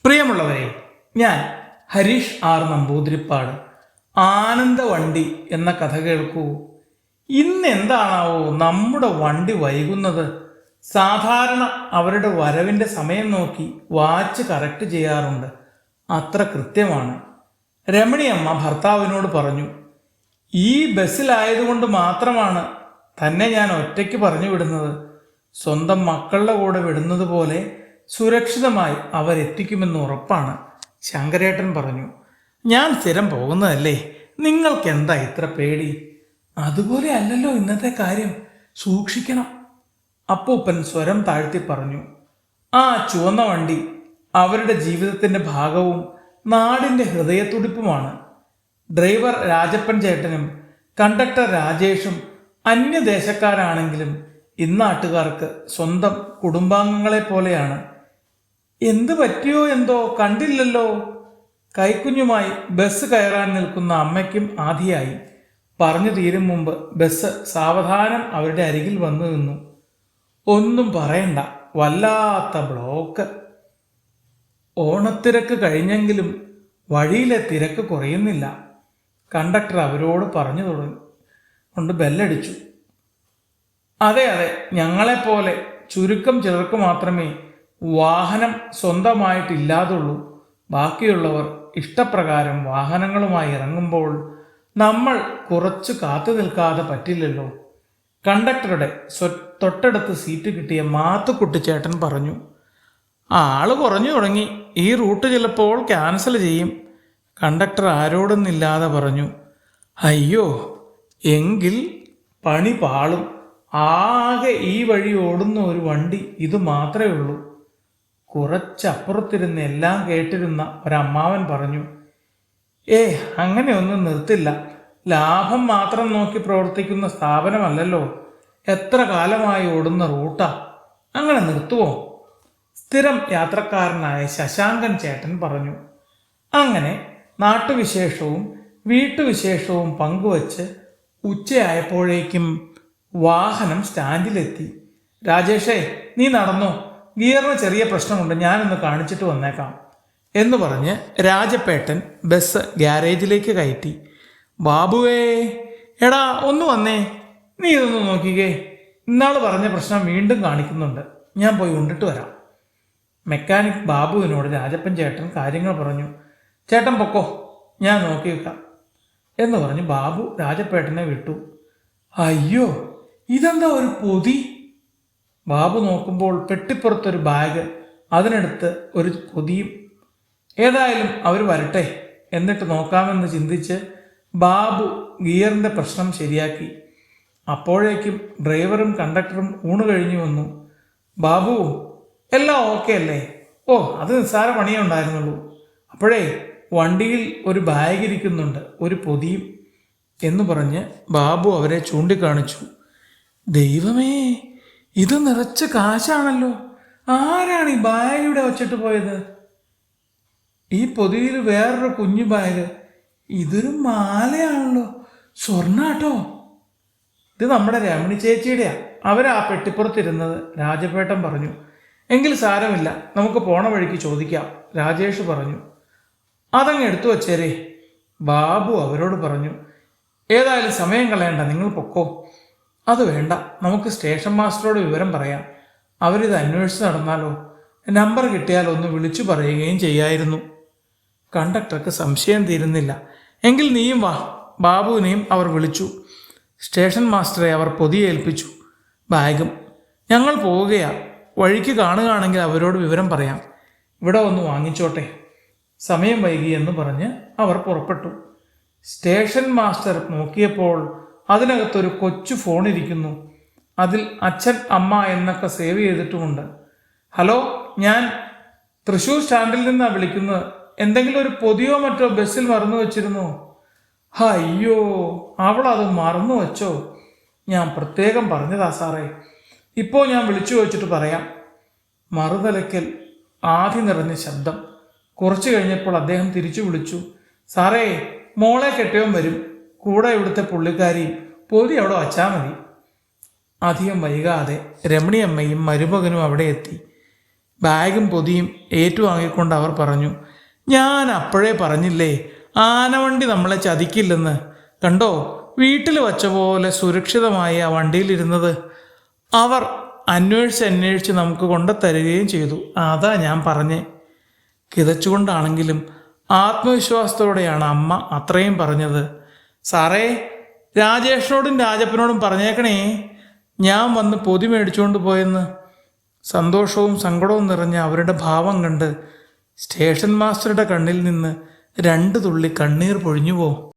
പ്രിയമുള്ളവരെ, ഞാൻ ഹരീഷ് ആർ നമ്പൂതിരിപ്പാട്. ആനന്ദവണ്ടി എന്ന കഥ കേൾക്കൂ. ഇന്ന് എന്താണാവോ നമ്മുടെ വണ്ടി വൈകുന്നത്? സാധാരണ അവരുടെ വരവിൻ്റെ സമയം നോക്കി വാച്ച് കറക്റ്റ് ചെയ്യാറുണ്ട്. അത്ര കൃത്യമാണ്. രമണിയമ്മ ഭർത്താവിനോട് പറഞ്ഞു, ഈ ബസ്സിലായതുകൊണ്ട് മാത്രമാണ് തന്നെ ഞാൻ ഒറ്റയ്ക്ക് പറഞ്ഞു വിടുന്നത്. സ്വന്തം മക്കളുടെ കൂടെ വിടുന്നത് പോലെ സുരക്ഷിതമായി അവരെത്തിക്കുമെന്ന് ഉറപ്പാണ്. ശങ്കരേട്ടൻ പറഞ്ഞു, ഞാൻ സ്ഥിരം പോകുന്നതല്ലേ, നിങ്ങൾക്കെന്താ ഇത്ര പേടി? അതുപോലെ അല്ലല്ലോ ഇന്നത്തെ കാര്യം, സൂക്ഷിക്കണം. അപ്പൂപ്പൻ സ്വരം താഴ്ത്തി പറഞ്ഞു. ആ ചുവന്ന വണ്ടി അവരുടെ ജീവിതത്തിൻ്റെ ഭാഗവും നാടിൻ്റെ ഹൃദയത്തുടിപ്പുമാണ്. ഡ്രൈവർ രാജപ്പൻ ചേട്ടനും കണ്ടക്ടർ രാജേഷും അന്യദേശക്കാരാണെങ്കിലും ഇന്നാട്ടുകാർക്ക് സ്വന്തം കുടുംബാംഗങ്ങളെ പോലെയാണ്. എന്ത് പറ്റിയോ എന്തോ, കണ്ടില്ലല്ലോ? കൈക്കുഞ്ഞുമായി ബസ് കയറാൻ നിൽക്കുന്ന അമ്മയ്ക്കും ആദിയായി. പറഞ്ഞു തീരും മുമ്പ് ബസ് സാവധാനം അവരുടെ അരികിൽ വന്നു നിന്നു. ഒന്നും പറയണ്ട, വല്ലാത്ത ബ്ലോക്ക്. ഓണത്തിരക്ക് കഴിഞ്ഞെങ്കിലും വഴിയിലെ തിരക്ക് കുറയുന്നില്ല. കണ്ടക്ടർ അവരോട് പറഞ്ഞു കൊണ്ട് ബെല്ലടിച്ചു. അതെ, ഞങ്ങളെപ്പോലെ ചുരുക്കം ചിലർക്ക് മാത്രമേ വാഹനം സ്വന്തമായിട്ടില്ലാതുള്ളൂ. ബാക്കിയുള്ളവർ ഇഷ്ടപ്രകാരം വാഹനങ്ങളുമായി ഇറങ്ങുമ്പോൾ നമ്മൾ കുറച്ച് കാത്തു നിൽക്കാതെ പറ്റില്ലല്ലോ. കണ്ടക്ടറുടെ തൊട്ടടുത്ത് സീറ്റ് കിട്ടിയ മാത്തുക്കുട്ടി ചേട്ടൻ പറഞ്ഞു. ആള് കുറഞ്ഞു തുടങ്ങി, ഈ റൂട്ട് ചിലപ്പോൾ ക്യാൻസൽ ചെയ്യും. കണ്ടക്ടർ ആരോടൊന്നില്ലാതെ പറഞ്ഞു. അയ്യോ, എങ്കിൽ പണി പാളും. ആകെ ഈ വഴി ഓടുന്ന ഒരു വണ്ടി ഇത് മാത്രമേ ഉള്ളൂ. കുറച്ചപ്പുറത്തിരുന്ന് എല്ലാം കേട്ടിരുന്ന ഒരമ്മാവൻ പറഞ്ഞു. അങ്ങനെയൊന്നും നിർത്തില്ല. ലാഭം മാത്രം നോക്കി പ്രവർത്തിക്കുന്ന സ്ഥാപനമല്ലല്ലോ. എത്ര കാലമായി ഓടുന്ന റൂട്ടാ, അങ്ങനെ നിർത്തുവോ? സ്ഥിരം യാത്രക്കാരനായ ശശാങ്കൻ ചേട്ടൻ പറഞ്ഞു. അങ്ങനെ നാട്ടുവിശേഷവും വീട്ടുവിശേഷവും പങ്കുവച്ച് ഉച്ചയായപ്പോഴേക്കും വാഹനം സ്റ്റാൻഡിലെത്തി. രാജേഷേ, നീ നടന്നോ, ഗിയറിന് ചെറിയ പ്രശ്നമുണ്ട്, ഞാനൊന്ന് കാണിച്ചിട്ട് വന്നേക്കാം എന്ന് പറഞ്ഞ് രാജപ്പേട്ടൻ ബസ് ഗ്യാരേജിലേക്ക് കയറ്റി. ബാബുവേ, എടാ ഒന്ന് വന്നേ, നീ ഇതൊന്ന് നോക്കിക്കേ, ഇന്നാൾ പറഞ്ഞ പ്രശ്നം വീണ്ടും കാണിക്കുന്നുണ്ട്, ഞാൻ പോയി ഉണ്ടിട്ട് വരാം. മെക്കാനിക് ബാബുവിനോട് രാജപ്പൻ ചേട്ടൻ കാര്യങ്ങൾ പറഞ്ഞു. ചേട്ടൻ പൊക്കോ, ഞാൻ നോക്കി വെക്കാം എന്ന് പറഞ്ഞ് ബാബു രാജപ്പേട്ടനെ വിട്ടു. അയ്യോ, ഇതെന്താ ഒരു പൊതി? ബാബു നോക്കുമ്പോൾ പെട്ടിപ്പുറത്തൊരു ബാഗ്, അതിനടുത്ത് ഒരു പൊതിയും. ഏതായാലും അവർ വരട്ടെ, എന്നിട്ട് നോക്കാമെന്ന് ചിന്തിച്ച് ബാബു ഗിയറിൻ്റെ പ്രശ്നം ശരിയാക്കി. അപ്പോഴേക്കും ഡ്രൈവറും കണ്ടക്ടറും ഊണ് കഴിഞ്ഞു വന്നു. ബാബു, എല്ലാം ഓക്കെ അല്ലേ? ഓ, അത് നിസ്സാര പണിയേ ഉണ്ടായിരുന്നുള്ളൂ. അപ്പോഴേ വണ്ടിയിൽ ഒരു ബാഗ് ഇരിക്കുന്നുണ്ട്, ഒരു പൊതിയും എന്ന് പറഞ്ഞ് ബാബു അവരെ ചൂണ്ടിക്കാണിച്ചു. ദൈവമേ, ഇത് നിറച്ച കാശാണല്ലോ. ആരാണ് ഈ ബാഗ് ഇവിടെ വച്ചിട്ട് പോയത്? ഈ പൊതിയിൽ വേറൊരു കുഞ്ഞു ബാഗ്. ഇതൊരു മാലയാണല്ലോ, സ്വർണ്ണാട്ടോ. ഇത് നമ്മുടെ രമണി ചേച്ചിയുടെയാ, അവരാ പെട്ടിപ്പുറത്തിരുന്നത്, രാജപേട്ടൻ പറഞ്ഞു. എങ്കിൽ സാരമില്ല, നമുക്ക് പോണ വഴിക്ക് ചോദിക്കാം, രാജേഷ് പറഞ്ഞു. അതങ്ങ് എടുത്തു വച്ചേരേ, ബാബു അവരോട് പറഞ്ഞു. ഏതായാലും സമയം കളയണ്ട, നിങ്ങൾ പൊക്കോ. അത് വേണ്ട, നമുക്ക് സ്റ്റേഷൻ മാസ്റ്ററോട് വിവരം പറയാം. അവരിത് അന്വേഷിച്ച് നടന്നാലോ? നമ്പർ കിട്ടിയാൽ ഒന്ന് വിളിച്ചു പറയുകയും ചെയ്യായിരുന്നു. കണ്ടക്ടർക്ക് സംശയം തീരുന്നില്ല. എങ്കിൽ നീയും വാ. ബാബുവിനെയും അവർ വിളിച്ചു. സ്റ്റേഷൻ മാസ്റ്ററെ അവർ പൊതിയേൽപ്പിച്ചു, ബാഗും. ഞങ്ങൾ പോവുകയാ, വഴിക്ക് കാണുകയാണെങ്കിൽ അവരോട് വിവരം പറയാം. ഇവിടെ ഒന്ന് വാങ്ങിച്ചോട്ടെ, സമയം വൈകിയെന്ന് പറഞ്ഞ് അവർ പുറപ്പെട്ടു. സ്റ്റേഷൻ മാസ്റ്റർ നോക്കിയപ്പോൾ അതിനകത്തൊരു കൊച്ചു ഫോൺ ഇരിക്കുന്നു. അതിൽ അച്ഛൻ, അമ്മ എന്നൊക്കെ സേവ് ചെയ്തിട്ടുമുണ്ട്. ഹലോ, ഞാൻ തൃശ്ശൂർ സ്റ്റാൻഡിൽ നിന്നാണ് വിളിക്കുന്നത്. എന്തെങ്കിലും ഒരു പൊതിയോ മറ്റോ ബസ്സിൽ മറന്നു വച്ചിരുന്നോ? അയ്യോ, അവളത് മറന്നു വച്ചോ? ഞാൻ പ്രത്യേകം പറഞ്ഞതാ സാറേ. ഇപ്പോൾ ഞാൻ വിളിച്ചു വെച്ചിട്ട് പറയാം. മറുതലയ്ക്കൽ ആധി നിറഞ്ഞ ശബ്ദം. കുറച്ചു കഴിഞ്ഞപ്പോൾ അദ്ദേഹം തിരിച്ചു വിളിച്ചു. സാറേ, മോളെ കെട്ടിയവൻ വരും, കൂടെ ഇവിടുത്തെ പുള്ളിക്കാരിയും. പൊതി അവിടെ വച്ചാൽ മതി. അധികം വൈകാതെ രമണിയമ്മയും മരുമകനും അവിടെ എത്തി. ബാഗും പൊതിയും ഏറ്റുവാങ്ങിക്കൊണ്ട് അവർ പറഞ്ഞു, ഞാൻ അപ്പോഴേ പറഞ്ഞില്ലേ ആനവണ്ടി നമ്മളെ ചതിക്കില്ലെന്ന്. കണ്ടോ, വീട്ടിൽ വച്ച പോലെ സുരക്ഷിതമായി ആ വണ്ടിയിലിരുന്നത്. അവർ അന്വേഷിച്ച് നമുക്ക് കൊണ്ടുതരികയും ചെയ്തു. അതാ ഞാൻ പറഞ്ഞേ. കിതച്ചുകൊണ്ടാണെങ്കിലും ആത്മവിശ്വാസത്തോടെയാണ് അമ്മ അത്രയും പറഞ്ഞത്. സാറേ, രാജേഷിനോടും രാജപ്പനോടും പറഞ്ഞേക്കണേ ഞാൻ വന്ന് പൊതി മേടിച്ചുകൊണ്ട് പോയെന്ന്. സന്തോഷവും സങ്കടവും നിറഞ്ഞ അവരുടെ ഭാവം കണ്ട് സ്റ്റേഷൻ മാസ്റ്ററുടെ കണ്ണിൽ നിന്ന് 2 തുള്ളി കണ്ണീർ പൊഴിഞ്ഞുപോ.